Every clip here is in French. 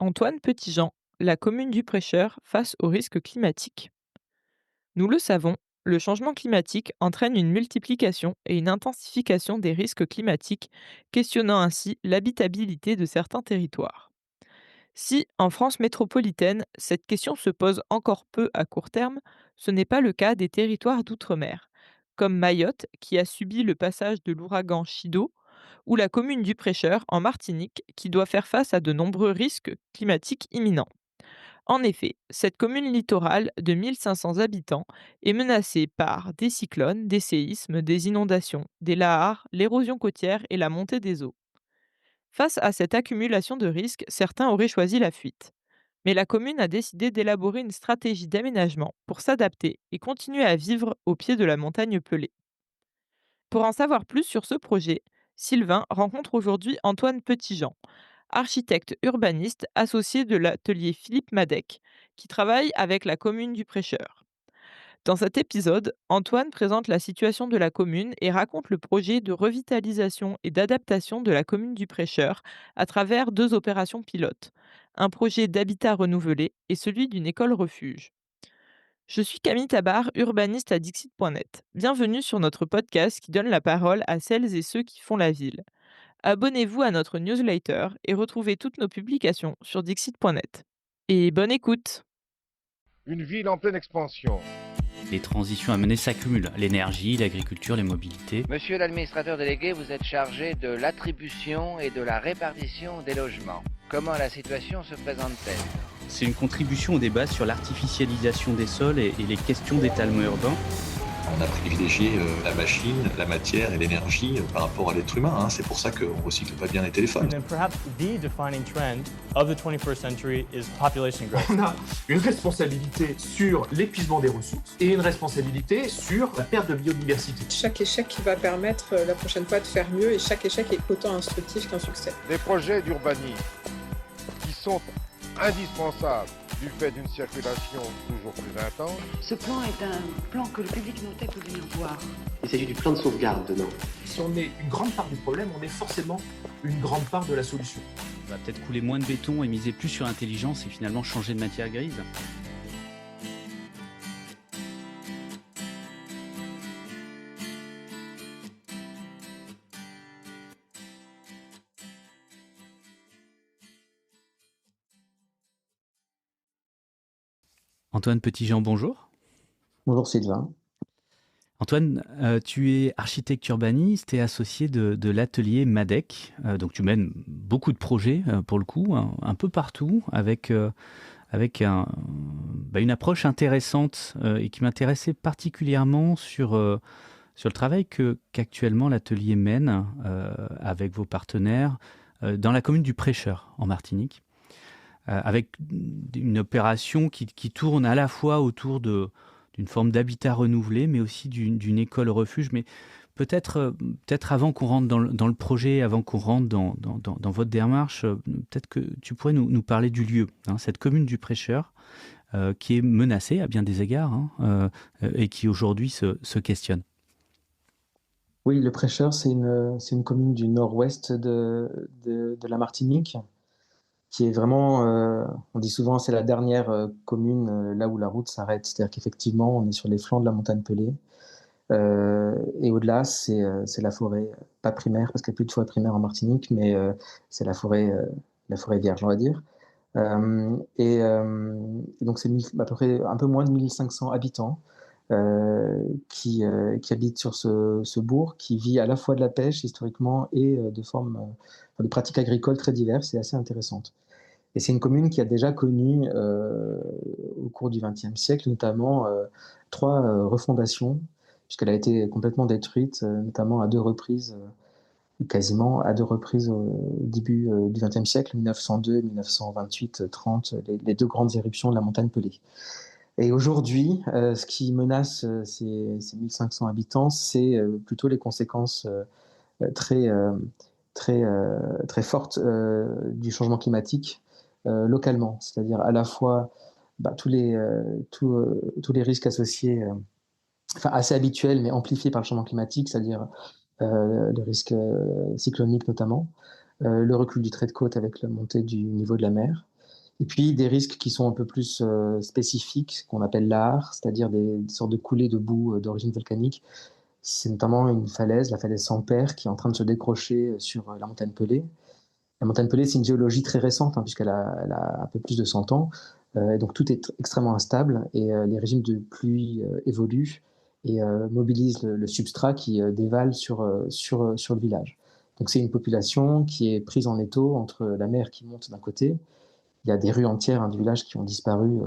Antoine Petitjean, la commune du Prêcheur face aux risques climatiques. Nous le savons, le changement climatique entraîne une multiplication et une intensification des risques climatiques, questionnant ainsi l'habitabilité de certains territoires. Si, en France métropolitaine, cette question se pose encore peu à court terme, ce n'est pas le cas des territoires d'outre-mer, comme Mayotte, qui a subi le passage de l'ouragan Chido, ou la commune du Prêcheur en Martinique, qui doit faire face à de nombreux risques climatiques imminents. En effet, cette commune littorale de 1500 habitants est menacée par des cyclones, des séismes, des inondations, des lahars, l'érosion côtière et la montée des eaux. Face à cette accumulation de risques, certains auraient choisi la fuite. Mais la commune a décidé d'élaborer une stratégie d'aménagement pour s'adapter et continuer à vivre au pied de la montagne Pelée. Pour en savoir plus sur ce projet, Sylvain rencontre aujourd'hui Antoine Petitjean, architecte urbaniste associé de l'atelier Philippe Madec, qui travaille avec la commune du Prêcheur. Dans cet épisode, Antoine présente la situation de la commune et raconte le projet de revitalisation et d'adaptation de la commune du Prêcheur à travers deux opérations pilotes, un projet d'habitat renouvelé et celui d'une école refuge. Je suis Camille Tabar, urbaniste à Dixit.net. Bienvenue sur notre podcast qui donne la parole à celles et ceux qui font la ville. Abonnez-vous à notre newsletter et retrouvez toutes nos publications sur Dixit.net. Et bonne écoute! Une ville en pleine expansion. Les transitions à mener s'accumulent, l'énergie, l'agriculture, les mobilités. Monsieur l'administrateur délégué, vous êtes chargé de l'attribution et de la répartition des logements. Comment la situation se présente-t-elle? C'est une contribution au débat sur l'artificialisation des sols et les questions d'étalement urbain. On a privilégié la machine, la matière et l'énergie par rapport à l'être humain. C'est pour ça qu'on ne recycle pas bien les téléphones. And perhaps the defining trend of the 21st century is population growth. On a une responsabilité sur l'épuisement des ressources et une responsabilité sur la perte de biodiversité. Chaque échec va permettre la prochaine fois de faire mieux et chaque échec est autant instructif qu'un succès. Des projets d'urbanisme qui sont indispensables du fait d'une circulation toujours plus intense. Ce plan est un plan que le public n'a peut-être voulu voir. Il s'agit du plan de sauvegarde dedans. Si on est une grande part du problème, on est forcément une grande part de la solution. On va peut-être couler moins de béton et miser plus sur l'intelligence et finalement changer de matière grise. Antoine Petitjean, bonjour. Bonjour Sylvain. Antoine, tu es architecte urbaniste et associé de l'atelier Madec. Donc tu mènes beaucoup de projets, pour le coup, un peu partout, avec une approche intéressante et qui m'intéressait particulièrement sur le travail qu'actuellement l'atelier mène avec vos partenaires dans la commune du Prêcheur, en Martinique, avec une opération qui tourne à la fois autour d'une forme d'habitat renouvelé, mais aussi d'une école refuge. Mais peut-être avant qu'on rentre dans le projet, avant qu'on rentre dans votre démarche, peut-être que tu pourrais nous parler du lieu, cette commune du Prêcheur, qui est menacée à bien des égards, et qui aujourd'hui se questionne. Oui, le Prêcheur, c'est une commune du nord-ouest de la Martinique, qui est vraiment, on dit souvent, c'est la dernière commune là où la route s'arrête. C'est-à-dire qu'effectivement, on est sur les flancs de la montagne Pelée. Et au-delà, c'est la forêt, pas primaire, parce qu'il n'y a plus de forêt primaire en Martinique, mais c'est la forêt vierge, on va dire. Et donc, c'est à peu près un peu moins de 1500 habitants qui habitent sur ce bourg, qui vit à la fois de la pêche historiquement et de pratiques agricoles très diverses et assez intéressantes. Et c'est une commune qui a déjà connu, au cours du XXe siècle, notamment 3 refondations, puisqu'elle a été complètement détruite, notamment à 2 reprises, quasiment à 2 reprises au début du XXe siècle, 1902, 1928, 30, les 2 grandes éruptions de la montagne Pelée. Et aujourd'hui, ce qui menace ces 1500 habitants, c'est plutôt les conséquences très fortes du changement climatique localement, c'est-à-dire à la fois tous les risques associés, assez habituels mais amplifiés par le changement climatique, c'est-à-dire le risque cyclonique notamment, le recul du trait de côte avec la montée du niveau de la mer, Et puis des risques qui sont un peu plus spécifiques, qu'on appelle l'AAR, c'est-à-dire des sortes de coulées de boue d'origine volcanique. C'est notamment une falaise, la falaise Sampère, qui est en train de se décrocher sur la montagne Pelée. La montagne Pelée, c'est une géologie très récente, elle a un peu plus de 100 ans. Et donc tout est extrêmement instable et les régimes de pluie évoluent et mobilisent le substrat qui dévale sur le village. Donc c'est une population qui est prise en étau entre la mer qui monte d'un côté. Il y a des rues entières du village qui ont disparu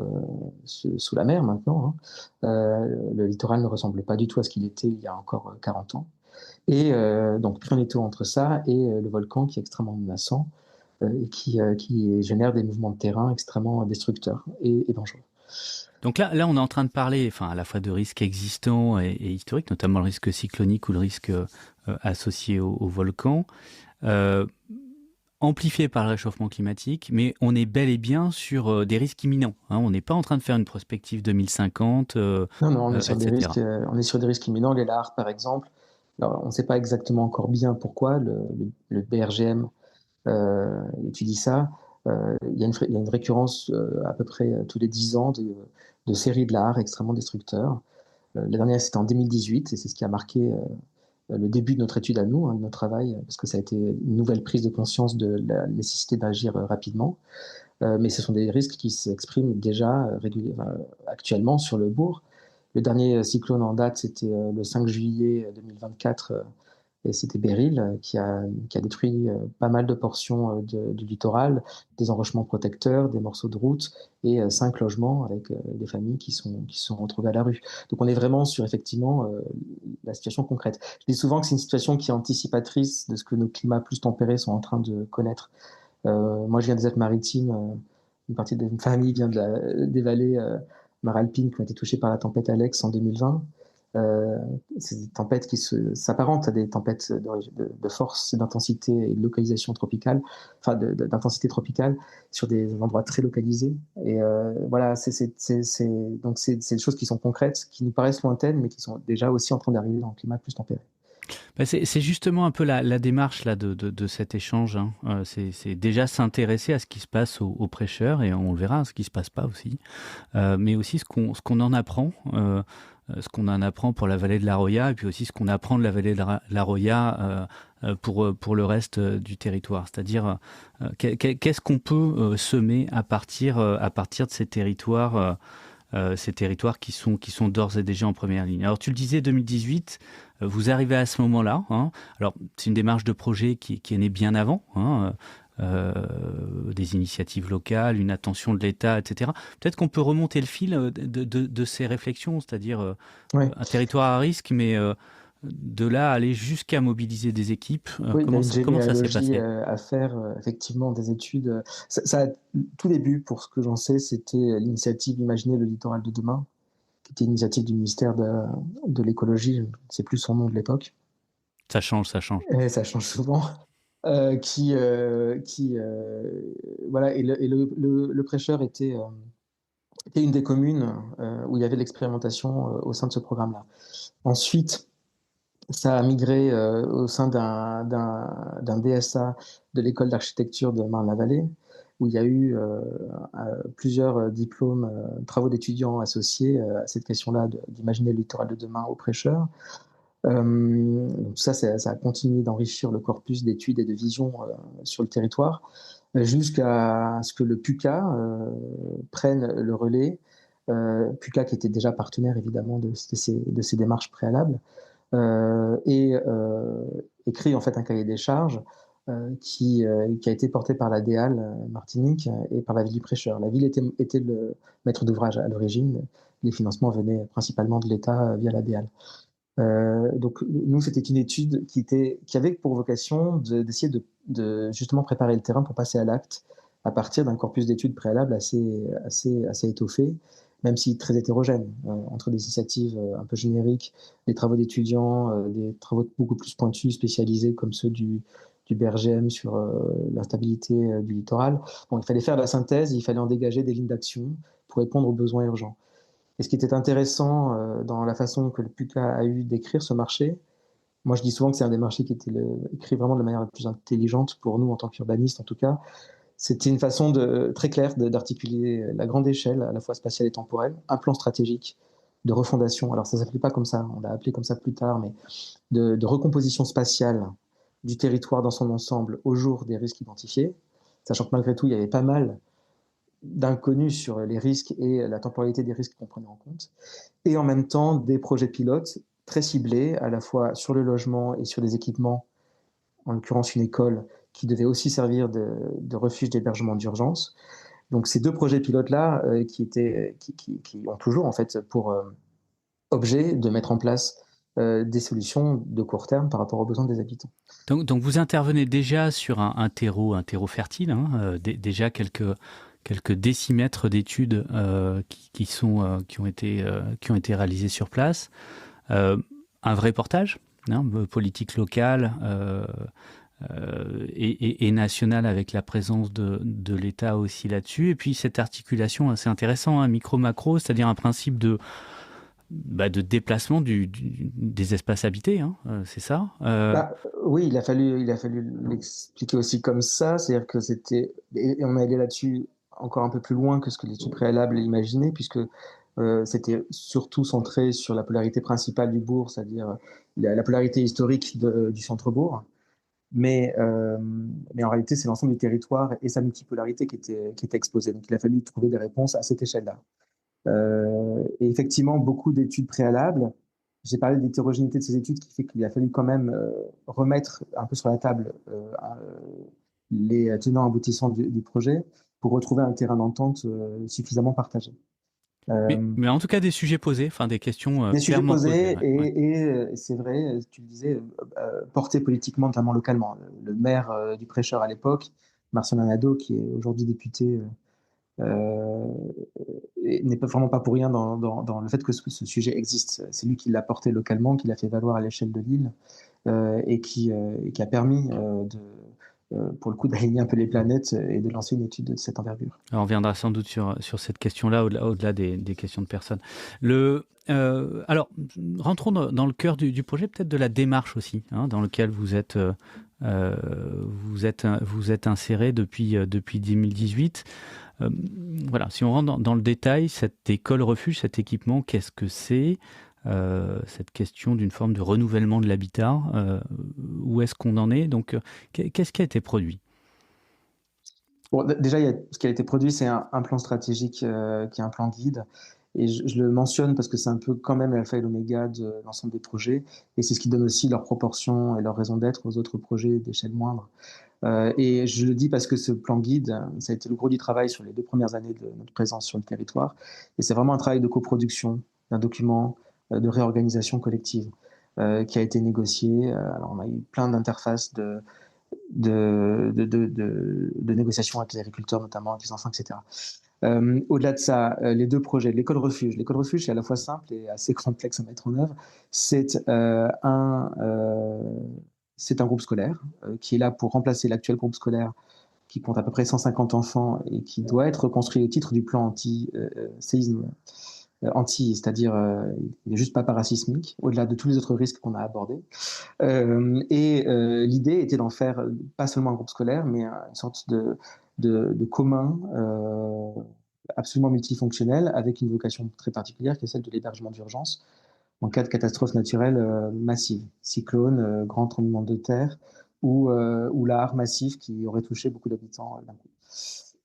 sous la mer maintenant. Le littoral ne ressemble pas du tout à ce qu'il était il y a encore 40 ans. Et donc pris en étau entre ça et le volcan qui est extrêmement menaçant et qui génère des mouvements de terrain extrêmement destructeurs et dangereux. Donc là, on est en train de parler à la fois de risques existants et historiques, notamment le risque cyclonique ou le risque associé au volcan, amplifié par le réchauffement climatique, mais on est bel et bien sur des risques imminents. On n'est pas en train de faire une prospective 2050, Non, on est sur etc. on est sur des risques imminents. Les LAR, par exemple, alors, on ne sait pas exactement encore bien pourquoi le BRGM étudie ça. Il y a une récurrence à peu près tous les 10 ans de séries de l'art extrêmement destructeurs. La dernière, c'était en 2018, et c'est ce qui a marqué le début de notre étude à nous, de notre travail, parce que ça a été une nouvelle prise de conscience de la nécessité d'agir rapidement. Mais ce sont des risques qui s'expriment déjà actuellement sur le bourg. Le dernier cyclone en date, c'était le 5 juillet 2024, et c'était Beryl qui a détruit pas mal de portions du littoral, des enrochements protecteurs, des morceaux de route et 5 logements avec des familles qui sont retrouvées à la rue. Donc on est vraiment sur effectivement la situation concrète. Je dis souvent que c'est une situation qui est anticipatrice de ce que nos climats plus tempérés sont en train de connaître. Moi, je viens des Alpes-Maritimes. Une partie de ma famille vient des vallées maralpines qui ont été touchées par la tempête Alex en 2020. C'est des tempêtes qui s'apparentent à des tempêtes de force, d'intensité et de localisation tropicale, d'intensité tropicale sur des endroits très localisés. Et voilà, donc c'est des choses qui sont concrètes, qui nous paraissent lointaines, mais qui sont déjà aussi en train d'arriver dans le climat plus tempéré. C'est justement un peu la démarche là, de cet échange. C'est déjà s'intéresser à ce qui se passe aux prêcheurs, et on le verra, ce qui ne se passe pas aussi, mais aussi ce qu'on en apprend. Ce qu'on en apprend pour la vallée de la Roya, et puis aussi ce qu'on apprend de la vallée de la Roya pour le reste du territoire. C'est-à-dire, qu'est-ce qu'on peut semer à partir de ces territoires qui sont d'ores et déjà en première ligne. Alors, tu le disais, 2018, vous arrivez à ce moment-là. Alors, c'est une démarche de projet qui est née bien avant. Des initiatives locales, une attention de l'État, etc. Peut-être qu'on peut remonter le fil de ces réflexions, c'est-à-dire un territoire à risque, mais de là aller jusqu'à mobiliser des équipes. Oui, Comment ça s'est passé à faire, effectivement, des études. Tout début, pour ce que j'en sais, c'était l'initiative Imaginer le littoral de demain, qui était une initiative du ministère de l'écologie, je ne sais plus son nom de l'époque. Ça change. Et ça change souvent. Voilà, et le prêcheur était une des communes où il y avait l'expérimentation au sein de ce programme-là. Ensuite, ça a migré au sein d'un DSA de l'école d'architecture de Marne-la-Vallée, où il y a eu plusieurs diplômes, travaux d'étudiants associés à cette question-là d'imaginer le littoral de demain aux prêcheurs. Donc ça a continué d'enrichir le corpus d'études et de visions sur le territoire, jusqu'à ce que le PUCA prenne le relais. PUCA qui était déjà partenaire évidemment de ces démarches préalables, et écrit en fait un cahier des charges qui a été porté par la DEAL Martinique et par la ville du Prêcheur. La ville était le maître d'ouvrage à l'origine. Les financements venaient principalement de l'État via la DEAL. Donc nous, c'était une étude qui avait pour vocation d'essayer de justement préparer le terrain pour passer à l'acte à partir d'un corpus d'études préalables assez étoffé, même si très hétérogène, entre des initiatives un peu génériques, des travaux d'étudiants, des travaux beaucoup plus pointus, spécialisés comme ceux du BRGM sur l'instabilité du littoral. Bon, il fallait faire la synthèse, il fallait en dégager des lignes d'action pour répondre aux besoins urgents. Et ce qui était intéressant dans la façon que le PUCA a eu d'écrire ce marché, moi je dis souvent que c'est un des marchés qui était écrit vraiment de la manière la plus intelligente pour nous en tant qu'urbanistes en tout cas, C'était une façon très claire d'articuler la grande échelle, à la fois spatiale et temporelle, un plan stratégique de refondation. Alors ça ne s'appelait pas comme ça, on l'a appelé comme ça plus tard, mais de recomposition spatiale du territoire dans son ensemble au jour des risques identifiés, sachant que malgré tout, il y avait pas mal d'inconnus sur les risques et la temporalité des risques qu'on prenait en compte, et en même temps des projets pilotes très ciblés, à la fois sur le logement et sur des équipements, en l'occurrence une école qui devait aussi servir de refuge d'hébergement d'urgence. Donc ces deux projets pilotes-là qui ont toujours en fait pour objet de mettre en place des solutions de court terme par rapport aux besoins des habitants. Donc vous intervenez déjà sur un terreau fertile, hein, déjà quelques décimètres d'études qui ont été réalisées sur place, un vrai portage, hein, politique locale et nationale avec la présence de l'État aussi là-dessus, et puis cette articulation assez intéressante, hein, micro-macro, c'est-à-dire un principe de déplacement des espaces habités, hein, c'est ça Oui, il a fallu l'expliquer aussi comme ça, c'est-à-dire que et on est allé là-dessus encore un peu plus loin que ce que l'étude préalable imaginait, puisque c'était surtout centré sur la polarité principale du bourg, c'est-à-dire la polarité historique du centre-bourg, mais en réalité, c'est l'ensemble du territoire et sa multipolarité qui était exposée. Donc il a fallu trouver des réponses à cette échelle-là. Et effectivement, beaucoup d'études préalables. J'ai parlé de l'hétérogénéité de ces études qui fait qu'il a fallu quand même remettre un peu sur la table les tenants aboutissants du projet pour retrouver un terrain d'entente suffisamment partagé. Mais en tout cas, des sujets posés, enfin des questions des sujets clairement posés, posées. Ouais. et c'est vrai, tu le disais, portés politiquement, notamment localement. Le maire du Prêcheur à l'époque, Marcelin Nadeau, qui est aujourd'hui député, n'est pas vraiment pas pour rien dans le fait que ce sujet existe. C'est lui qui l'a porté localement, qui l'a fait valoir à l'échelle de l'île, et qui a permis pour le coup d'aligner un peu les planètes et de lancer une étude de cette envergure. Alors on reviendra sans doute sur cette question-là, au-delà des questions de personnes. Alors, rentrons dans le cœur du projet, peut-être de la démarche aussi, hein, dans lequel vous êtes inséré depuis 2018. Voilà, si on rentre dans le détail, cette école refuge, cet équipement, qu'est-ce que c'est ? Cette question d'une forme de renouvellement de l'habitat, où est-ce qu'on en est ? Donc, qu'est-ce qui a été produit ? Bon, déjà, ce qui a été produit, c'est un plan stratégique qui est un plan guide. Et je le mentionne parce que c'est un peu quand même l'alpha et l'oméga de l'ensemble des projets. Et c'est ce qui donne aussi leur proportion et leur raison d'être aux autres projets d'échelle moindre. Et je le dis parce que ce plan guide, ça a été le gros du travail sur les 2 premières années de notre présence sur le territoire. Et c'est vraiment un travail de coproduction d'un document de réorganisation collective qui a été négocié. Alors on a eu plein d'interfaces de négociations avec les agriculteurs, notamment avec les enfants, etc. Au-delà de ça, les 2 projets, l'école refuge. L'école refuge, c'est à la fois simple et assez complexe à mettre en œuvre. C'est un groupe scolaire qui est là pour remplacer l'actuel groupe scolaire qui compte à peu près 150 enfants et qui doit être reconstruit au titre du plan anti-séisme, c'est-à-dire il n'est juste pas parasismique, au-delà de tous les autres risques qu'on a abordés. L'idée était d'en faire pas seulement un groupe scolaire, mais une sorte de commun absolument multifonctionnel, avec une vocation très particulière qui est celle de l'hébergement d'urgence en cas de catastrophe naturelle massive, cyclone, grand tremblement de terre ou lahar massif qui aurait touché beaucoup d'habitants d'un coup.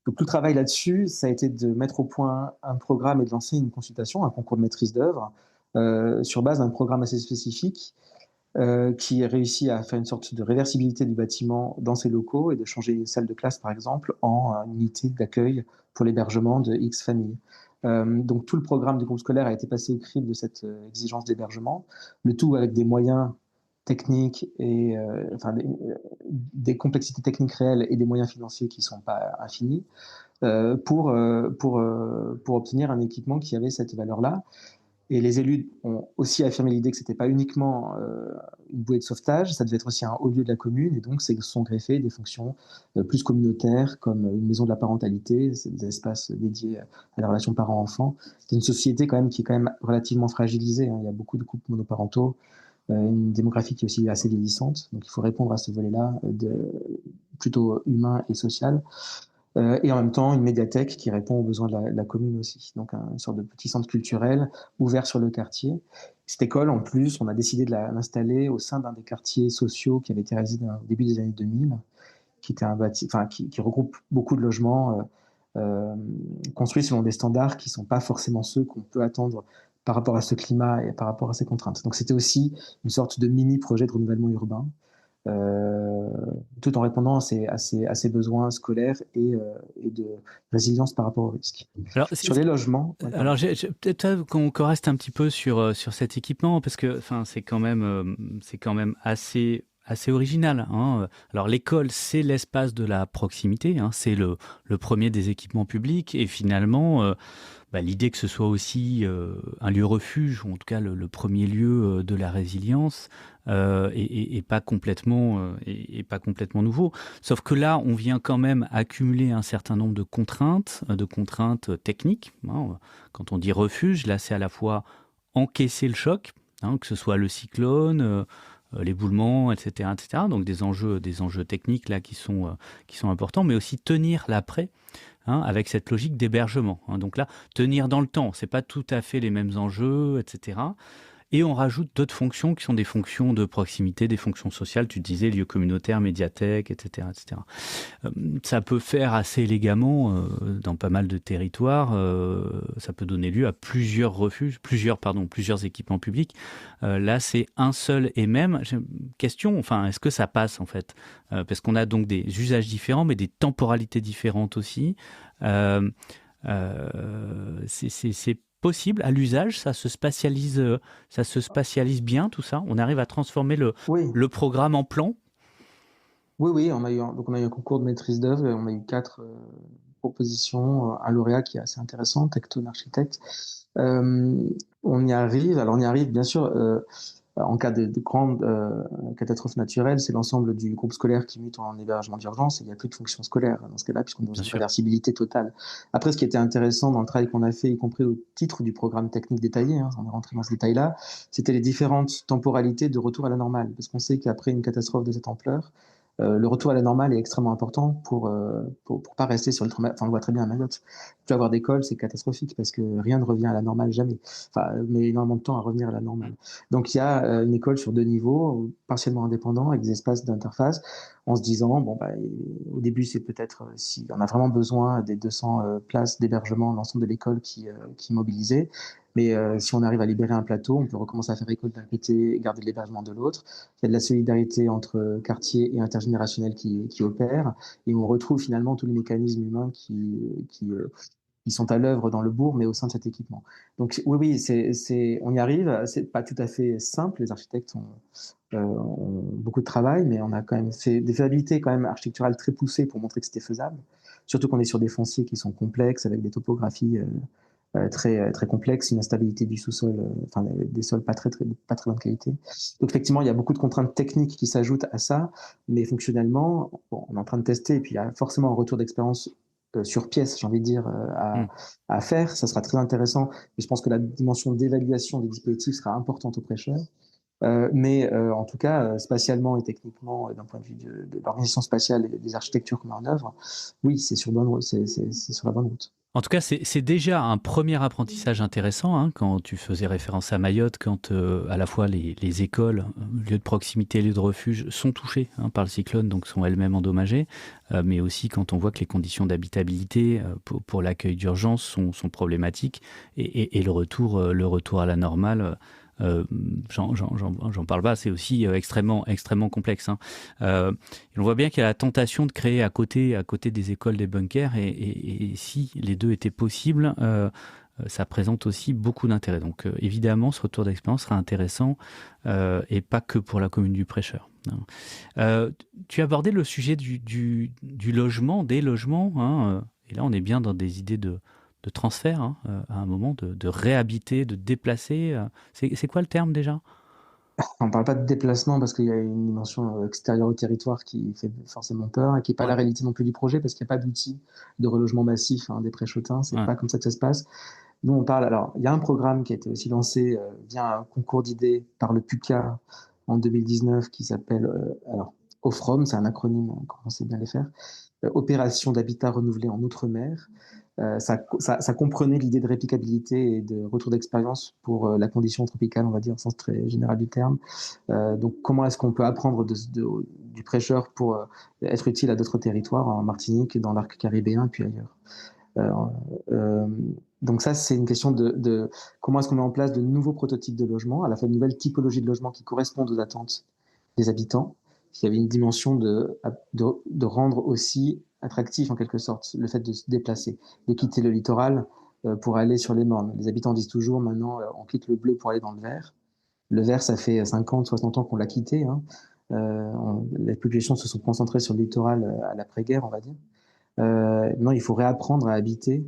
Donc tout le travail là-dessus, ça a été de mettre au point un programme et de lancer une consultation, un concours de maîtrise d'œuvre sur base d'un programme assez spécifique qui a réussi à faire une sorte de réversibilité du bâtiment dans ses locaux et de changer une salle de classe, par exemple, en unité d'accueil pour l'hébergement de X familles. Donc tout le programme du groupe scolaire a été passé au crible de cette exigence d'hébergement, le tout avec des moyens techniques et des complexités techniques réelles et des moyens financiers qui ne sont pas infinis pour obtenir un équipement qui avait cette valeur-là. Et les élus ont aussi affirmé l'idée que ce n'était pas uniquement une bouée de sauvetage, ça devait être aussi un haut lieu de la commune, et donc se sont greffées des fonctions plus communautaires, comme une maison de la parentalité, des espaces dédiés à la relation parent-enfant. C'est une société quand même qui est quand même relativement fragilisée, hein. Il y a beaucoup de couples monoparentaux, une démographie qui est aussi assez vieillissante, donc il faut répondre à ce volet-là plutôt humain et social. Et en même temps, une médiathèque qui répond aux besoins de la commune aussi. Donc, une sorte de petit centre culturel ouvert sur le quartier. Cette école, en plus, on a décidé de l'installer au sein d'un des quartiers sociaux qui avait été réalisé au début des années 2000, qui était qui regroupe beaucoup de logements construits selon des standards qui ne sont pas forcément ceux qu'on peut attendre par rapport à ce climat et par rapport à ces contraintes. Donc, c'était aussi une sorte de mini-projet de renouvellement urbain. Tout en répondant à ces besoins scolaires et de résilience par rapport au risque. Alors, Sur les logements... alors peut-être qu'on reste un petit peu sur cet équipement, parce que c'est quand même assez original, hein. Alors l'école, c'est l'espace de la proximité, hein. C'est le premier des équipements publics, et finalement... l'idée que ce soit aussi un lieu refuge, ou en tout cas le premier lieu de la résilience, est pas complètement nouveau. Sauf que là, on vient quand même accumuler un certain nombre de contraintes techniques, hein. Quand on dit refuge, là, c'est à la fois encaisser le choc, hein, que ce soit le cyclone, l'éboulement, etc., etc. Donc des enjeux techniques là qui sont importants, mais aussi tenir l'après. Hein, avec cette logique d'hébergement. Hein. Donc là, tenir dans le temps, c'est pas tout à fait les mêmes enjeux, etc. Et on rajoute d'autres fonctions qui sont des fonctions de proximité, des fonctions sociales, tu disais, lieux communautaires, médiathèques, etc. etc. Ça peut faire assez élégamment, dans pas mal de territoires, ça peut donner lieu à plusieurs refuges, plusieurs équipements publics. Là, c'est un seul et même. Question, est-ce que ça passe en fait, parce qu'on a donc des usages différents, mais des temporalités différentes aussi. C'est possible à l'usage, ça se spatialise bien, tout ça. On arrive à transformer le programme en plan. Oui, on a eu un concours de maîtrise d'œuvre, on a eu 4 propositions, un lauréat qui est assez intéressant, Tecton Architecte. On y arrive bien sûr. En cas de grande catastrophe naturelle, c'est l'ensemble du groupe scolaire qui mute en hébergement d'urgence et il n'y a plus de fonction scolaire dans ce cas-là, puisqu'on est dans une réversibilité totale. Après, ce qui était intéressant dans le travail qu'on a fait, y compris au titre du programme technique détaillé, hein, on est rentré dans ce détail-là, c'était les différentes temporalités de retour à la normale. Parce qu'on sait qu'après une catastrophe de cette ampleur, le retour à la normale est extrêmement important pour pas rester sur le trauma. On le voit très bien à Mayotte. Plus avoir d'école, c'est catastrophique parce que rien ne revient à la normale jamais. Mais énormément de temps à revenir à la normale. Donc il y a une école sur 2 niveaux, partiellement indépendants, avec des espaces d'interface, en se disant au début c'est peut-être si on a vraiment besoin des 200 places d'hébergement dans l'ensemble de l'école qui est mobilisée. Mais si on arrive à libérer un plateau, on peut recommencer à faire école d'un côté et garder l'hébergement de l'autre. Il y a de la solidarité entre quartiers et intergénérationnels qui opèrent. Et on retrouve finalement tous les mécanismes humains qui sont à l'œuvre dans le bourg, mais au sein de cet équipement. Donc oui, on y arrive. C'est pas tout à fait simple. Les architectes ont beaucoup de travail, mais on a quand même fait des faisabilités quand même architecturales très poussées pour montrer que c'était faisable. Surtout qu'on est sur des fonciers qui sont complexes, avec des topographies très très complexes, une instabilité du sous-sol, des sols pas très bonne qualité. Donc effectivement, il y a beaucoup de contraintes techniques qui s'ajoutent à ça, mais fonctionnellement, on est en train de tester, et puis il y a forcément un retour d'expérience sur pièce, j'ai envie de dire, à faire. Ça sera très intéressant, et je pense que la dimension d'évaluation des dispositifs sera importante aux prêcheurs. Mais en tout cas, spatialement et techniquement, d'un point de vue de l'organisation spatiale et des architectures qu'on met en œuvre, oui, c'est sur la bonne route. En tout cas, c'est déjà un premier apprentissage intéressant, hein, quand tu faisais référence à Mayotte, quand à la fois les écoles, lieux de proximité, lieux de refuge, sont touchés par le cyclone, donc sont elles-mêmes endommagées, mais aussi quand on voit que les conditions d'habitabilité pour l'accueil d'urgence sont problématiques, et le retour à la normale... j'en parle pas, c'est aussi extrêmement complexe, hein. On voit bien qu'il y a la tentation de créer à côté des écoles des bunkers, et si les deux étaient possibles, ça présente aussi beaucoup d'intérêt. Donc évidemment, ce retour d'expérience sera intéressant, et pas que pour la commune du Prêcheur, hein. Tu as abordé le sujet du logement, des logements, hein, et là on est bien dans des idées de transfert, hein, à un moment, de réhabiter, de déplacer. C'est quoi le terme déjà ? On ne parle pas de déplacement parce qu'il y a une dimension extérieure au territoire qui fait forcément peur et qui n'est pas la réalité non plus du projet, parce qu'il n'y a pas d'outil de relogement massif des Préchotins. C'est pas comme ça que ça se passe. Nous, on parle... Alors, il y a un programme qui a été aussi lancé via un concours d'idées par le PUCA en 2019 qui s'appelle OFROM, c'est un acronyme, on sait bien les faire, Opération d'habitat renouvelé en Outre-mer. Ça comprenait l'idée de réplicabilité et de retour d'expérience pour la condition tropicale, on va dire, au sens très général du terme. Donc, comment est-ce qu'on peut apprendre du prêcheur pour être utile à d'autres territoires, en Martinique, dans l'arc caribéen, puis ailleurs. Donc ça, c'est une question de comment est-ce qu'on met en place de nouveaux prototypes de logements, à la fois de nouvelles typologies de logements qui correspondent aux attentes des habitants. Il y avait une dimension de rendre aussi attractif, en quelque sorte, le fait de se déplacer, de quitter le littoral pour aller sur les mornes. Les habitants disent toujours, maintenant, on quitte le bleu pour aller dans le vert. Le vert, ça fait 50, 60 ans qu'on l'a quitté. Hein. Les populations se sont concentrées sur le littoral à l'après-guerre, on va dire. Non, il faut réapprendre à habiter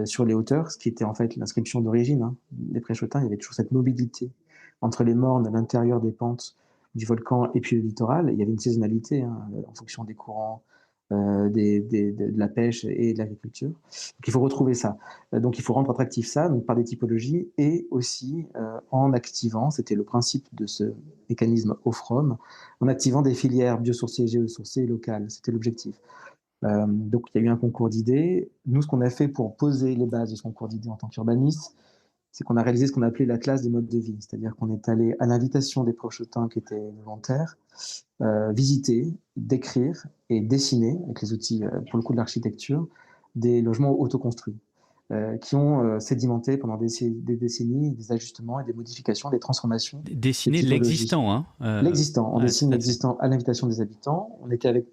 sur les hauteurs, ce qui était en fait l'inscription d'origine. Hein. Les Préchotins, il y avait toujours cette mobilité entre les mornes, l'intérieur des pentes du volcan et puis le littoral. Il y avait une saisonnalité en fonction des courants, de la pêche et de l'agriculture. Donc il faut retrouver ça. Donc il faut rendre attractif ça donc, par des typologies et aussi en activant, c'était le principe de ce mécanisme OFROM, en activant des filières biosourcées, géosourcées et locales. C'était l'objectif. Donc il y a eu un concours d'idées. Nous, ce qu'on a fait pour poser les bases de ce concours d'idées en tant qu'urbaniste, c'est qu'on a réalisé ce qu'on appelait la classe des modes de vie. C'est-à-dire qu'on est allé à l'invitation des Préchotins qui étaient volontaires, visiter, décrire et dessiner, avec les outils, pour le coup de l'architecture, des logements autoconstruits. Qui ont sédimenté pendant des décennies des ajustements et des modifications, des transformations. Dessiner l'existant. Hein, l'existant. On dessine l'existant à l'invitation des habitants. On était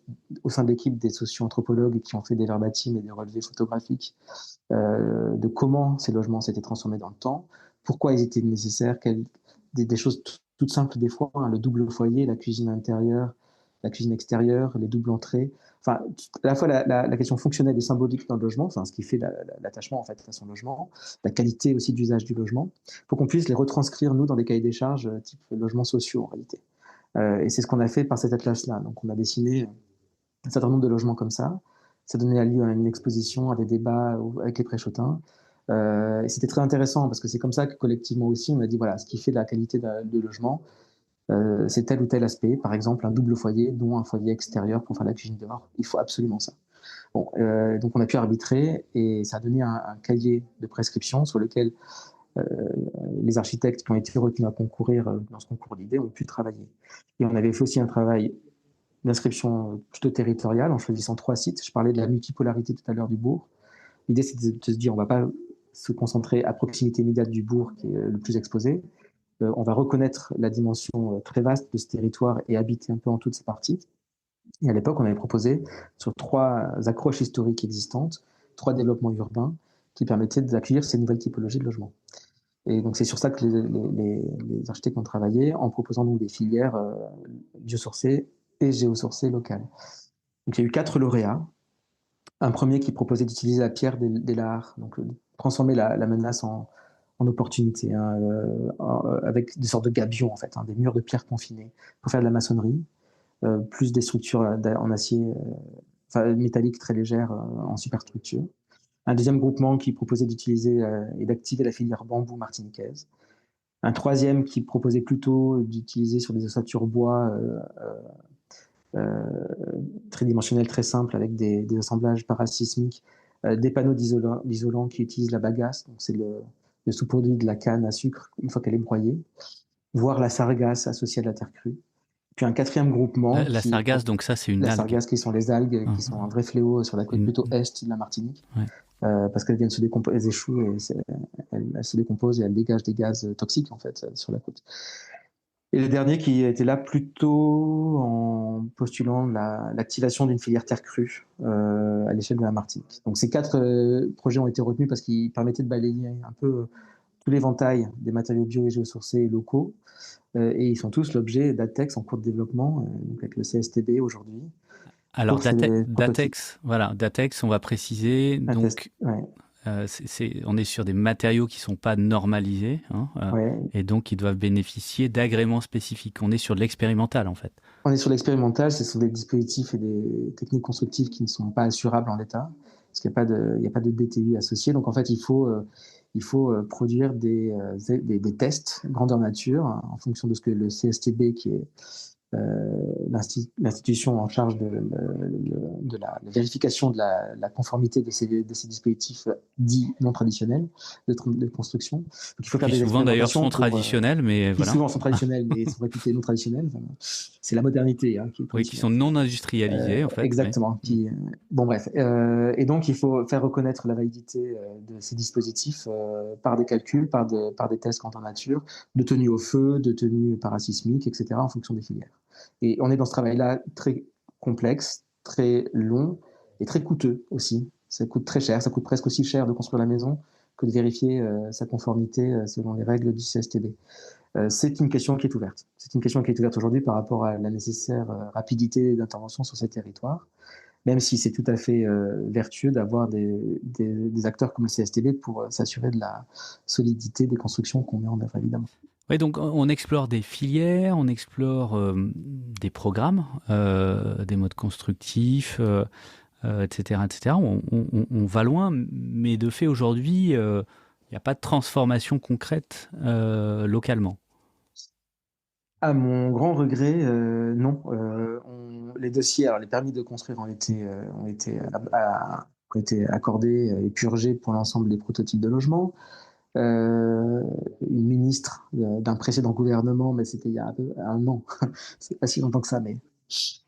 au sein de l'équipe des socio-anthropologues qui ont fait des verbatims et des relevés photographiques de comment ces logements s'étaient transformés dans le temps, pourquoi ils étaient nécessaires, des choses toutes simples des fois, hein, le double foyer, la cuisine intérieure, la cuisine extérieure, les doubles entrées. Enfin, à la fois la question fonctionnelle et symbolique dans le logement, enfin, ce qui fait l'attachement en fait à son logement, la qualité aussi d'usage du logement, pour qu'on puisse les retranscrire nous dans des cahiers des charges type logements sociaux en réalité. Et c'est ce qu'on a fait par cet atlas-là. Donc, on a dessiné un certain nombre de logements comme ça. Ça donnait lieu à une exposition, à des débats avec les Préchotins. Et c'était très intéressant parce que c'est comme ça que collectivement aussi, on a dit voilà, ce qui fait la qualité de logement, c'est tel ou tel aspect, par exemple un double foyer, dont un foyer extérieur pour faire la cuisine dehors. Il faut absolument ça. Bon, donc on a pu arbitrer et ça a donné un cahier de prescription sur lequel les architectes qui ont été retenus à concourir dans ce concours d'idées ont pu travailler. Et on avait fait aussi un travail d'inscription plutôt territoriale en choisissant 3 sites. Je parlais de la multipolarité tout à l'heure du bourg. L'idée, c'était de se dire on ne va pas se concentrer à proximité immédiate du bourg qui est le plus exposé. On va reconnaître la dimension très vaste de ce territoire et habiter un peu en toutes ses parties. Et à l'époque, on avait proposé sur 3 accroches historiques existantes, 3 développements urbains qui permettaient d'accueillir ces nouvelles typologies de logements. Et donc c'est sur ça que les architectes ont travaillé en proposant donc des filières biosourcées et géosourcées locales. Donc il y a eu 4 lauréats. Un premier qui proposait d'utiliser la pierre des lahards, donc transformer la menace en opportunité, hein, avec des sortes de gabions en fait, hein, des murs de pierre confinés pour faire de la maçonnerie, plus des structures en acier métallique très légères en superstructure. Un deuxième groupement qui proposait d'utiliser et d'activer la filière bambou martiniquaise. Un troisième qui proposait plutôt d'utiliser sur des ossatures bois tridimensionnels très simples avec des assemblages parasismiques, des panneaux d'isolant qui utilisent la bagasse, donc c'est le sous-produit de la canne à sucre une fois qu'elle est broyée, voire la sargasse associée à la terre crue. Puis un quatrième groupement. La sargasse, donc ça c'est une algue. La sargasse qui sont les algues, qui sont un vrai fléau sur la côte plutôt est de la Martinique, parce qu'elles viennent se décomposer, elles échouent, et elles se décomposent et elles dégagent des gaz toxiques en fait sur la côte. Et le dernier qui était là plutôt en postulant l'activation d'une filière terre crue à l'échelle de la Martinique. Donc ces 4 projets ont été retenus parce qu'ils permettaient de balayer un peu tout l'éventail des matériaux bio et géosourcés et locaux. Et ils sont tous l'objet d'ATEX en cours de développement, donc avec le CSTB aujourd'hui. Alors d'ATEX, voilà, d'ATEX, on va préciser. Donc, on est sur des matériaux qui ne sont pas normalisés, hein, et donc ils doivent bénéficier d'agréments spécifiques. On est sur de l'expérimental en fait. On est sur l'expérimental, ce sont des dispositifs et des techniques constructives qui ne sont pas assurables en l'état, parce qu'il n'y a pas de DTU associé. Donc en fait, il faut produire des tests grandeur nature en fonction de ce que le CSTB, qui est l'institution en charge de la vérification de la conformité de ces dispositifs dits non traditionnels de construction. Donc, il faut faire Qui des souvent d'ailleurs expérimentations sont traditionnels, mais qui voilà. souvent sont traditionnels, mais sont réputés non traditionnels. Enfin, c'est la modernité qui est Oui, qui traditionnelle. sont non industrialisés en fait. Exactement. Oui. Bon, bref. Et donc, il faut faire reconnaître la validité de ces dispositifs par des calculs, par des tests quant en nature, de tenue au feu, de tenue parasismique, etc., en fonction des filières. Et on est dans ce travail-là très complexe, très long et très coûteux aussi. Ça coûte très cher. Ça coûte presque aussi cher de construire la maison que de vérifier sa conformité selon les règles du CSTB. C'est une question qui est ouverte. C'est une question qui est ouverte aujourd'hui par rapport à la nécessaire rapidité d'intervention sur ces territoires, même si c'est tout à fait vertueux d'avoir des acteurs comme le CSTB pour s'assurer de la solidité des constructions qu'on met en œuvre, évidemment. Oui, donc on explore des filières, on explore des programmes, des modes constructifs, etc., etc. On va loin, mais de fait aujourd'hui, il n'y a pas de transformation concrète localement. À mon grand regret, non. Les dossiers, alors les permis de construire ont été accordés et purgés pour l'ensemble des prototypes de logements. Une ministre d'un précédent gouvernement, mais c'était il y a un an, c'est pas si longtemps que ça, mais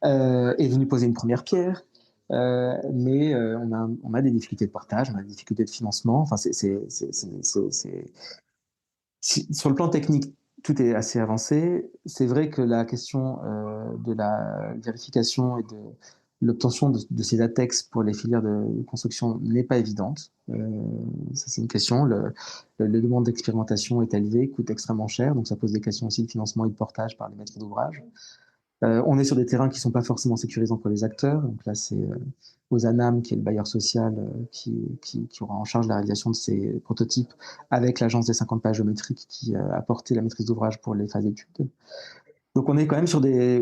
est venue poser une première pierre. Mais on a des difficultés de partage, on a des difficultés de financement. Enfin, sur le plan technique, tout est assez avancé. C'est vrai que la question de la vérification et de l'obtention de ces ATEX pour les filières de construction n'est pas évidente. Ça, c'est une question. Le demande d'expérimentation est élevé, coûte extrêmement cher, donc ça pose des questions aussi de financement et de portage par les maîtres d'ouvrage. On est sur des terrains qui ne sont pas forcément sécurisants pour les acteurs. Donc là, c'est Ozanam, qui est le bailleur social, qui aura en charge la réalisation de ces prototypes, avec l'agence des 50 pages géométriques qui a porté la maîtrise d'ouvrage pour les phases d'études. Donc on est quand même sur des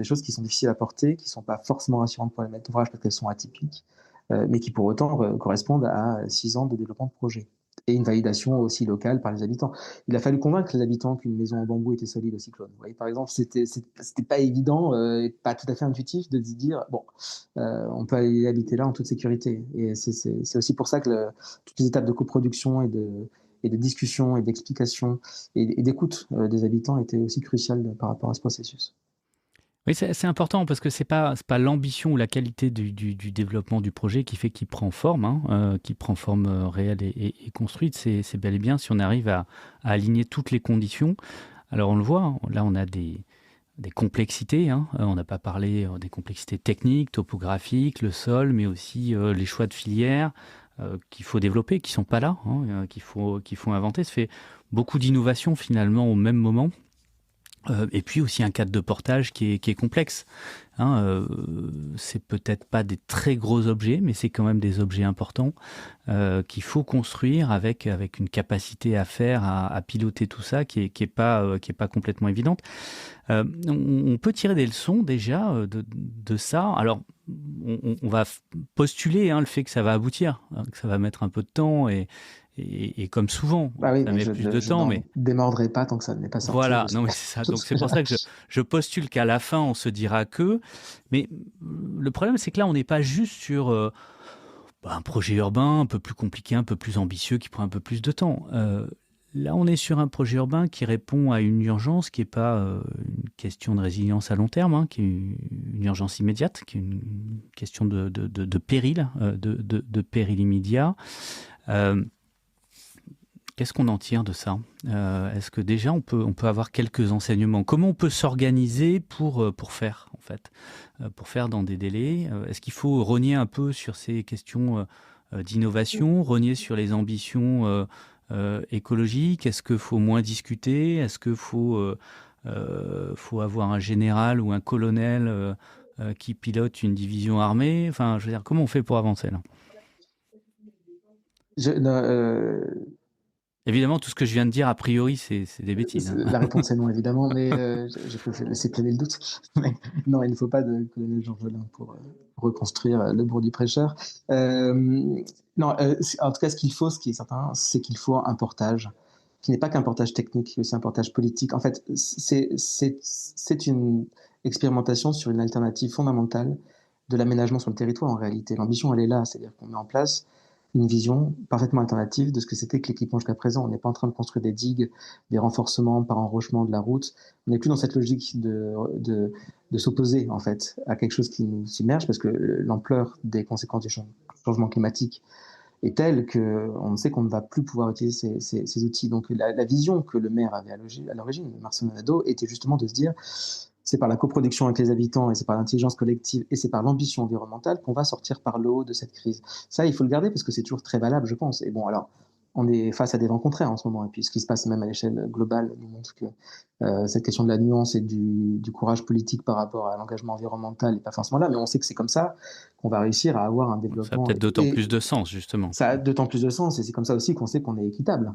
choses qui sont difficiles à porter, qui ne sont pas forcément rassurantes pour les maîtres d'ouvrage parce qu'elles sont atypiques, mais qui pour autant correspondent à 6 ans de développement de projet. Et une validation aussi locale par les habitants. Il a fallu convaincre les habitants qu'une maison en bambou était solide au cyclone. Vous voyez, par exemple, c'était pas évident et pas tout à fait intuitif de se dire bon, on peut aller habiter là en toute sécurité. Et c'est aussi pour ça que toutes les étapes de coproduction et de discussion et d'explication et d'écoute des habitants étaient aussi cruciales par rapport à ce processus. Oui, c'est important parce que c'est pas l'ambition ou la qualité du développement du projet qui fait qu'il prend forme, qui prend forme réelle et construite. C'est bel et bien si on arrive à aligner toutes les conditions. Alors on le voit, là on a des complexités. On n'a pas parlé des complexités techniques, topographiques, le sol, mais aussi les choix de filières qu'il faut développer, qui sont pas là, qu'il faut inventer. Ça fait beaucoup d'innovations finalement au même moment. Et puis aussi un cadre de portage qui est complexe. C'est peut-être pas des très gros objets, mais c'est quand même des objets importants qu'il faut construire avec une capacité à faire, à piloter tout ça qui est pas complètement évidente. On peut tirer des leçons déjà de ça. Alors on va postuler le fait que ça va aboutir, que ça va mettre un peu de temps et comme souvent, ça met plus de temps, mais démordrai pas tant que ça n'est pas sorti. Voilà, non mais c'est ça. Donc c'est pour ça que je postule qu'à la fin on se dira que. Mais le problème c'est que là on n'est pas juste sur un projet urbain un peu plus compliqué, un peu plus ambitieux, qui prend un peu plus de temps. Là on est sur un projet urbain qui répond à une urgence qui n'est pas une question de résilience à long terme, qui est une urgence immédiate, qui est une question de péril, de péril immédiat. Qu'est-ce qu'on en tire de ça ? Est-ce que déjà on peut avoir quelques enseignements ? Comment on peut s'organiser pour faire en fait, pour faire dans des délais ? Est-ce qu'il faut rogner un peu sur ces questions d'innovation, rogner sur les ambitions écologiques ? Est-ce qu'il faut moins discuter ? Est-ce qu'il faut avoir un général ou un colonel qui pilote une division armée ? Enfin, je veux dire, comment on fait pour avancer là ? Évidemment, tout ce que je viens de dire, a priori, c'est des bêtises. La réponse est non, évidemment, mais je peux laisser planer le doute. Mais non, il ne faut pas de colonel Georges Jolin pour reconstruire le bourg du prêcheur. En tout cas, ce qu'il faut, ce qui est certain, c'est qu'il faut un portage qui n'est pas qu'un portage technique, qui est aussi un portage politique. En fait, c'est une expérimentation sur une alternative fondamentale de l'aménagement sur le territoire en réalité. L'ambition, elle est là, c'est-à-dire qu'on met en place une vision parfaitement alternative de ce que c'était que l'équipement jusqu'à présent. On n'est pas en train de construire des digues, des renforcements par enrochement de la route. On n'est plus dans cette logique de s'opposer en fait à quelque chose qui nous submerge, parce que l'ampleur des conséquences du changement climatique est telle qu'on sait qu'on ne va plus pouvoir utiliser ces outils. Donc la vision que le maire avait à l'origine, Marcel Monado, était justement de se dire c'est par la coproduction avec les habitants et c'est par l'intelligence collective et c'est par l'ambition environnementale qu'on va sortir par le haut de cette crise. Ça, il faut le garder parce que c'est toujours très valable, je pense. Et bon, alors, on est face à des vents contraires en ce moment. Et puis, ce qui se passe même à l'échelle globale nous montre que cette question de la nuance et du courage politique par rapport à l'engagement environnemental n'est pas forcément là. Mais on sait que c'est comme ça qu'on va réussir à avoir un développement. Ça a peut-être d'autant plus de sens, justement. Ça a d'autant plus de sens. Et c'est comme ça aussi qu'on sait qu'on est équitable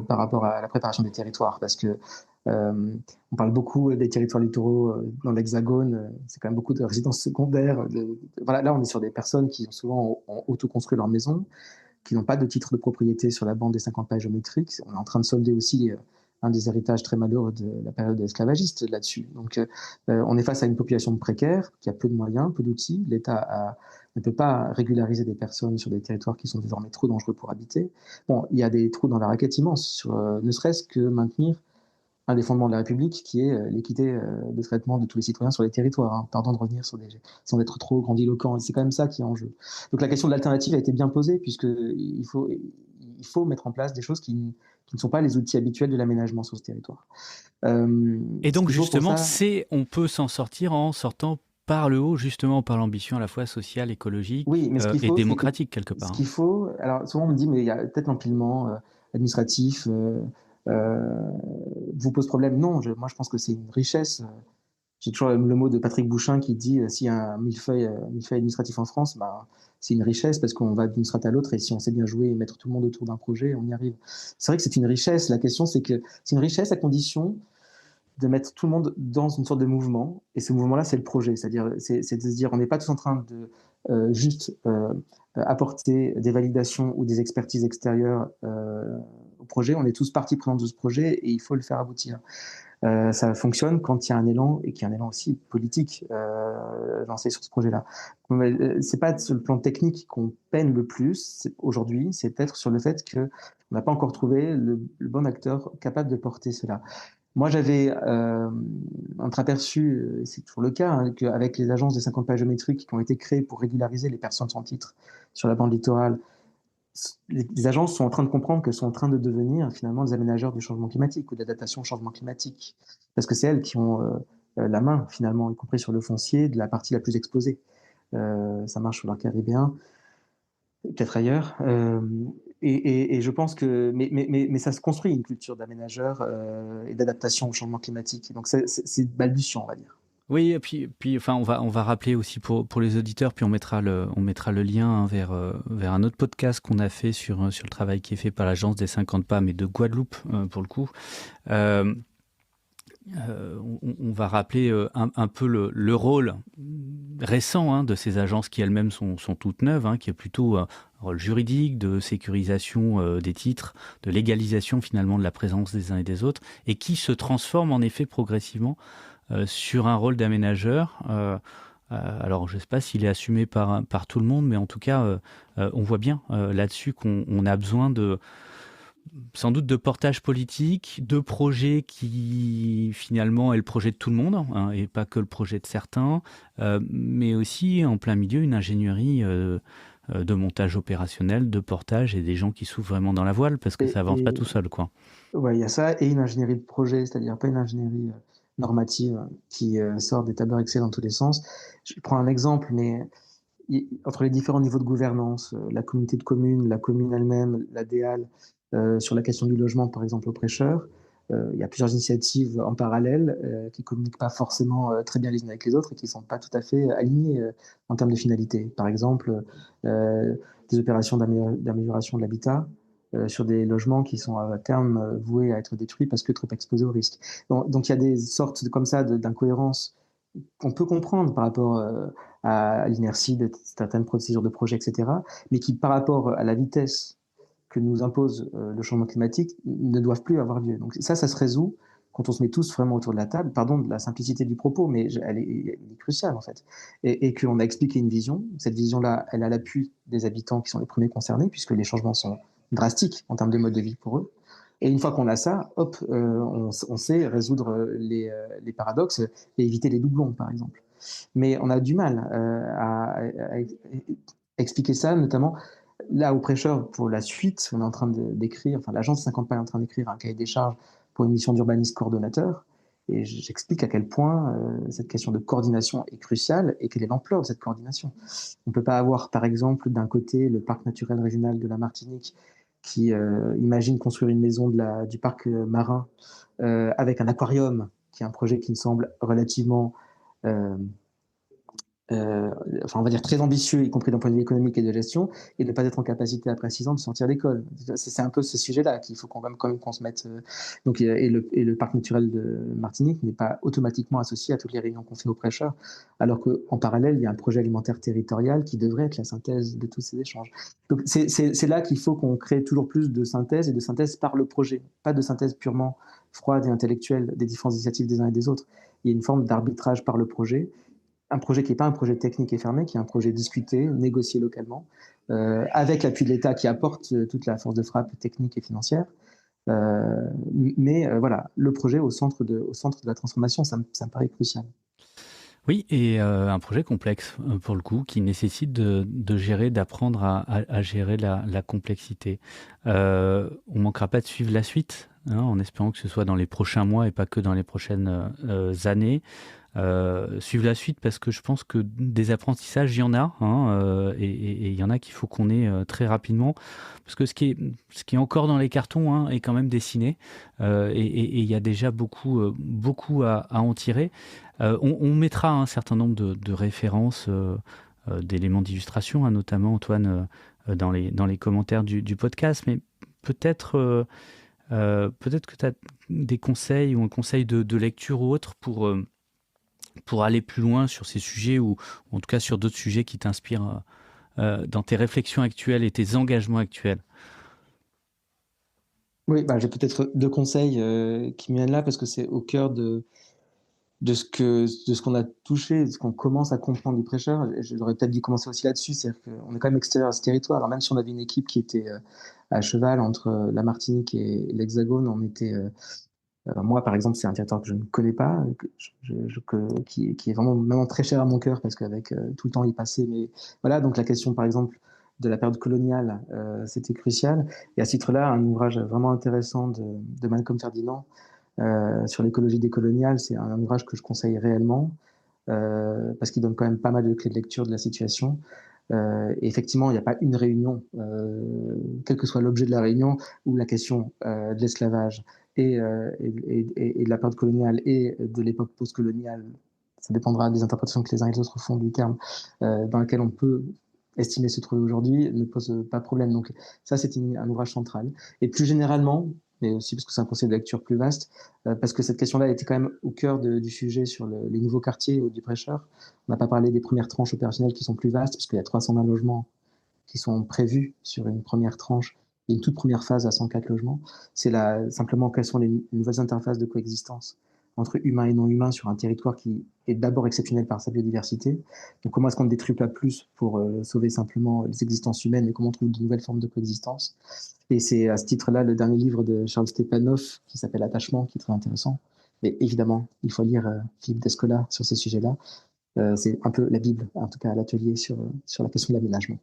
par rapport à la préparation des territoires. Parce que on parle beaucoup des territoires littoraux dans l'Hexagone. C'est quand même beaucoup de résidences secondaires. Voilà, là, on est sur des personnes qui souvent ont autoconstruit leur maison, qui n'ont pas de titre de propriété sur la bande des 50 pages géométriques. On est en train de solder aussi un des héritages très malheureux de la période esclavagiste là-dessus. Donc, on est face à une population précaire qui a peu de moyens, peu d'outils. L'État ne peut pas régulariser des personnes sur des territoires qui sont désormais trop dangereux pour habiter. Bon, il y a des trous dans la raquette immenses, sur, ne serait-ce que maintenir un des fondements de la République, qui est l'équité de traitement de tous les citoyens sur les territoires. Hein. Pardon de revenir sur sans être trop grandiloquent, c'est quand même ça qui est en jeu. Donc la question de l'alternative a été bien posée, puisqu'il faut mettre en place des choses qui ne sont pas les outils habituels de l'aménagement sur ce territoire. Et donc justement, on peut s'en sortir en sortant par le haut, justement par l'ambition à la fois sociale, écologique et démocratique quelque part. Ce qu'il faut, alors souvent on me dit, mais il y a peut-être l'empilement administratif, vous pose problème. Non, moi je pense que c'est une richesse. J'ai toujours le mot de Patrick Bouchin qui dit s'il y a un millefeuille administratif en France, bah, c'est une richesse parce qu'on va d'une strate à l'autre et si on sait bien jouer et mettre tout le monde autour d'un projet, on y arrive. C'est vrai que c'est une richesse. La question, c'est que c'est une richesse à condition de mettre tout le monde dans une sorte de mouvement. Et ce mouvement-là, c'est le projet. C'est-à-dire, c'est de se dire, on n'est pas tous en train de juste apporter des validations ou des expertises extérieures au projet. On est tous partie prenante de ce projet et il faut le faire aboutir. Ça fonctionne quand il y a un élan et qu'il y a un élan aussi politique lancé sur ce projet-là. C'est pas sur le plan technique qu'on peine le plus aujourd'hui, c'est peut-être sur le fait qu'on n'a pas encore trouvé le bon acteur capable de porter cela. Moi, j'avais entreaperçu, c'est toujours le cas, hein, qu'avec les agences des 50 pages géométriques qui ont été créées pour régulariser les personnes sans titre sur la bande littorale, les agences sont en train de comprendre qu'elles sont en train de devenir finalement des aménageurs du changement climatique ou d'adaptation au changement climatique. Parce que c'est elles qui ont la main finalement, y compris sur le foncier, de la partie la plus exposée. Ça marche sur l'arc caribéen, peut-être ailleurs. Et je pense que... Mais ça se construit une culture d'aménageur et d'adaptation au changement climatique. Donc c'est balbutiant, on va dire. Oui, et puis enfin, on va rappeler aussi pour les auditeurs, puis on mettra le lien vers un autre podcast qu'on a fait sur le travail qui est fait par l'agence des 50 pas, mais de Guadeloupe pour le coup. On va rappeler un peu le rôle récent de ces agences qui elles-mêmes sont toutes neuves, qui est plutôt un rôle juridique, de sécurisation des titres, de légalisation finalement de la présence des uns et des autres, et qui se transforme en effet progressivement sur un rôle d'aménageur. Alors, je ne sais pas s'il est assumé par tout le monde, mais en tout cas, on voit bien là-dessus qu'on a besoin sans doute de portage politique, de projets qui finalement est le projet de tout le monde, et pas que le projet de certains, mais aussi en plein milieu une ingénierie de montage opérationnel, de portage et des gens qui souffrent vraiment dans la voile parce que ça avance pas tout seul, quoi. Ouais, il y a ça et une ingénierie de projet, c'est-à-dire pas une ingénierie normative qui sort des tableurs Excel dans tous les sens. Je prends un exemple, mais entre les différents niveaux de gouvernance, la communauté de communes, la commune elle-même, la DEAL, sur la question du logement, par exemple, aux prêcheurs, il y a plusieurs initiatives en parallèle qui ne communiquent pas forcément très bien les unes avec les autres et qui ne sont pas tout à fait alignées en termes de finalité. Par exemple, des opérations d'amélioration de l'habitat sur des logements qui sont à terme voués à être détruits parce que trop exposés au risque. Donc il y a des sortes comme ça d'incohérences qu'on peut comprendre par rapport à l'inertie de certaines procédures de projet, etc., mais qui, par rapport à la vitesse que nous impose le changement climatique ne doivent plus avoir lieu. Donc ça se résout quand on se met tous vraiment autour de la table, pardon de la simplicité du propos, mais elle est cruciale en fait, et qu'on a expliqué une vision. Cette vision-là, elle a l'appui des habitants qui sont les premiers concernés, puisque les changements sont drastiques en termes de mode de vie pour eux. Et une fois qu'on a ça, hop, on sait résoudre les paradoxes et éviter les doublons, par exemple. Mais on a du mal à expliquer ça, notamment là au prêcheur pour la suite. On est en train d'écrire, enfin l'agence 50 pas est en train d'écrire un cahier des charges pour une mission d'urbanisme coordonnateur. Et j'explique à quel point cette question de coordination est cruciale et quelle est l'ampleur de cette coordination. On ne peut pas avoir, par exemple, d'un côté, le parc naturel régional de la Martinique qui imagine construire une maison du parc marin avec un aquarium, qui est un projet qui me semble relativement on va dire très ambitieux, y compris d'un point de vue économique et de gestion, et ne pas être en capacité après 6 ans de sortir d'école. C'est un peu ce sujet-là qu'il faut quand même qu'on se mette. Donc, et le parc naturel de Martinique n'est pas automatiquement associé à toutes les réunions qu'on fait aux prêcheurs, alors qu'en parallèle, il y a un projet alimentaire territorial qui devrait être la synthèse de tous ces échanges. Donc c'est là qu'il faut qu'on crée toujours plus de synthèse, et de synthèse par le projet, pas de synthèse purement froide et intellectuelle des différentes initiatives des uns et des autres. Il y a une forme d'arbitrage par le projet, un projet qui n'est pas un projet technique et fermé, qui est un projet discuté, négocié localement, avec l'appui de l'État qui apporte toute la force de frappe technique et financière. Mais voilà, le projet au centre de la transformation, ça me paraît crucial. Oui, et un projet complexe pour le coup, qui nécessite de gérer, d'apprendre à gérer la complexité. On ne manquera pas de suivre la suite, en espérant que ce soit dans les prochains mois et pas que dans les prochaines années. Suivre la suite parce que je pense que des apprentissages, il y en a, et il y en a qu'il faut qu'on ait très rapidement, parce que ce qui est encore dans les cartons est quand même dessiné, et il y a déjà beaucoup à en tirer. On mettra un certain nombre de références, d'éléments d'illustration, notamment Antoine, dans les commentaires du podcast, mais peut-être que tu as des conseils ou un conseil de lecture ou autre pour aller plus loin sur ces sujets, ou en tout cas sur d'autres sujets qui t'inspirent dans tes réflexions actuelles et tes engagements actuels. Oui, j'ai peut-être 2 conseils qui me viennent là, parce que c'est au cœur de ce qu'on a touché, de ce qu'on commence à comprendre du prêcheur. J'aurais peut-être dû commencer aussi là-dessus, c'est-à-dire qu'on est quand même extérieur à ce territoire. Alors même si on avait une équipe qui était à cheval entre la Martinique et l'Hexagone, on était... moi, par exemple, c'est un territoire que je ne connais pas, qui est vraiment très cher à mon cœur, parce qu'avec tout le temps y passer. Mais voilà, donc la question, par exemple, de la période coloniale, c'était crucial. Et à ce titre-là, un ouvrage vraiment intéressant de Malcolm Ferdinand sur l'écologie décoloniale, c'est un ouvrage que je conseille réellement, parce qu'il donne quand même pas mal de clés de lecture de la situation. Et effectivement, il n'y a pas une réunion, quel que soit l'objet de la réunion, où la question de l'esclavage et de la période coloniale et de l'époque post-coloniale, ça dépendra des interprétations que les uns et les autres font du terme, dans laquelle on peut estimer se trouver aujourd'hui, ne pose pas de problème. Donc ça, c'est un ouvrage central. Et plus généralement, mais aussi parce que c'est un conseil de lecture plus vaste, parce que cette question-là était quand même au cœur du sujet sur les nouveaux quartiers du prêcheur. On n'a pas parlé des premières tranches opérationnelles qui sont plus vastes, parce qu'il y a 320 logements qui sont prévus sur une première tranche et une toute première phase à 104 logements. C'est simplement quelles sont les nouvelles interfaces de coexistence entre humains et non humains sur un territoire qui est d'abord exceptionnel par sa biodiversité. Donc comment est-ce qu'on ne détruit pas plus pour sauver simplement les existences humaines, mais comment on trouve de nouvelles formes de coexistence. Et c'est à ce titre-là le dernier livre de Charles Stepanov qui s'appelle Attachement, qui est très intéressant. Mais évidemment, il faut lire Philippe Descola sur ces sujets-là. C'est un peu la Bible, en tout cas à l'atelier, sur la question de l'aménagement.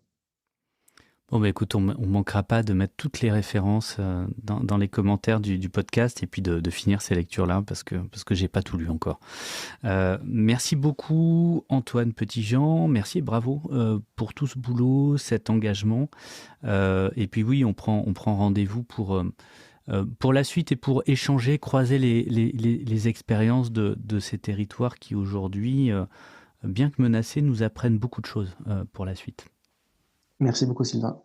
Bon, écoute, on ne manquera pas de mettre toutes les références dans les commentaires du podcast, et puis de finir ces lectures-là, parce que j'ai pas tout lu encore. Merci beaucoup Antoine Petitjean, merci et bravo pour tout ce boulot, cet engagement. Et puis oui, on prend rendez-vous pour la suite et pour échanger, croiser les expériences de ces territoires qui aujourd'hui, bien que menacés, nous apprennent beaucoup de choses pour la suite. Merci beaucoup Sylvain.